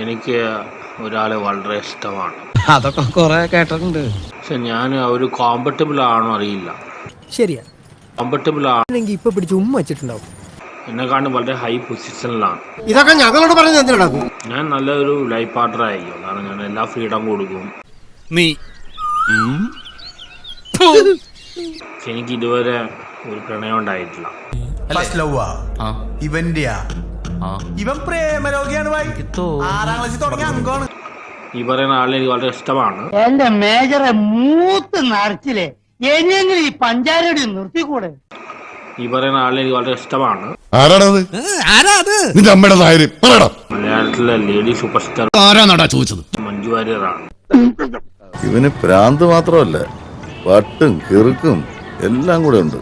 എനിക്ക് ഒരാളെ വളരെ ഇഷ്ടമാണ്. അതൊക്കെ കുറെ കേട്ടിട്ടുണ്ട്. പക്ഷെ ഞാൻ ഒരു കോമ്പറ്റബിൾ ആണോ അറിയില്ല. ശരിയാ, കോമ്പറ്റബിൾ ആണെങ്കിൽ ഇപ്പൊ പിടിച്ച് ഉമ്മ വെച്ചിട്ടുണ്ടാവും. എന്നെക്കാണ്ടും വളരെ ഹൈ പൊസിഷനിലാണ്. ഇതൊക്കെ ഞങ്ങളോട് പറഞ്ഞു എന്തിനാ? ഞാൻ നല്ലൊരു ലൈഫ് പാർട്ണർ ആയിരിക്കും. കാരണം ഞാൻ എല്ലാ ഫ്രീഡം കൊടുക്കും. നീ പക്ഷെ എനിക്ക് ഇതുവരെ ഒരു പ്രണയം ഉണ്ടായിട്ടില്ല. ഇവൻ പ്രേമരോഗിയാണ്. 6ാം ക്ലാസ്സിൽ തുടങ്ങിയ അംഗമാണ്. ഈ പറയുന്ന ആളെ എനിക്ക് വളരെ ഇഷ്ടമാണ്. എന്റെ മേജറെ മൂത്ത് നിറച്ചില്ലേ, എങ്ങനെയെങ്കിലും ഈ പഞ്ചാരയുടെ നിർത്തിക്കൂടെ? ഈ പറയുന്ന ആളെ എനിക്ക് വളരെ ഇഷ്ടമാണ്. മലയാളത്തിലെ ലേഡി സൂപ്പർ സ്റ്റാർ മഞ്ജു വാര്യറാണ്. ഇവന് പ്രാന്ത് മാത്രമല്ല, വട്ടും കിറുക്കും എല്ലാം കൂടെ ഉണ്ട്.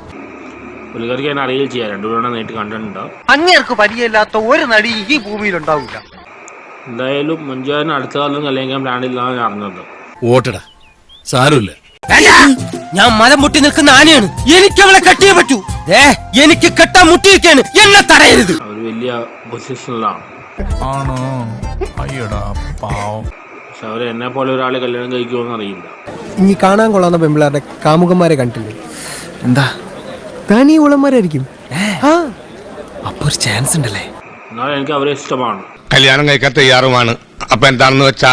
പുള്ളിക്കാർക്ക് ഞാൻ അറിയുകയും ചെയ്യാം. 2 തവണ നേരിട്ട് കണ്ടിട്ടുണ്ട്. അങ്ങേർക്ക് പരിചയമില്ലാത്ത ഒരു നടി ഈ ഭൂമിയിൽ ഉണ്ടാവില്ല. എന്തായാലും മഞ്ജു വാര്യന് അടുത്ത കാലം കല്യാണിക്കാൻ പ്ലാനില്ലാന്ന് ഞാൻ അറിഞ്ഞത്. ഓട്ടടാ, സാരമില്ല. ഞാൻ മലം മുട്ടി നിൽക്കുന്ന ആനയാണ്. എനിക്ക് അവളെ കെട്ടിയേ പറ്റൂ. എനിക്ക് കെട്ടാൻ മുട്ടിയിരിക്കാണ്, എന്നെ തടയരുത്. അവർ വലിയ പൊസിഷനിലാണ്. ആണോ? അയ്യടാ പാവം. പക്ഷെ അവർ എന്നെ പോലെ ഒരാളെ കല്യാണം കഴിക്കുമോന്ന് അറിയില്ല. ഇനി കാണാൻ കൊള്ളാവുന്ന പെമ്പിളാരുടെ കാമുകന്മാരെ കണ്ടില്ലേ? എന്താ തനി ഉളന്മാരായിരിക്കും. അപ്പൊ ഒരു ചാൻസ് ഉണ്ടല്ലേ? എന്നാലും എനിക്ക് അവരെ ഇഷ്ടമാണ്. കല്യാണം കഴിക്കാൻ തയ്യാറുമാണ്. അപ്പൊ എന്താണെന്ന് വെച്ചാ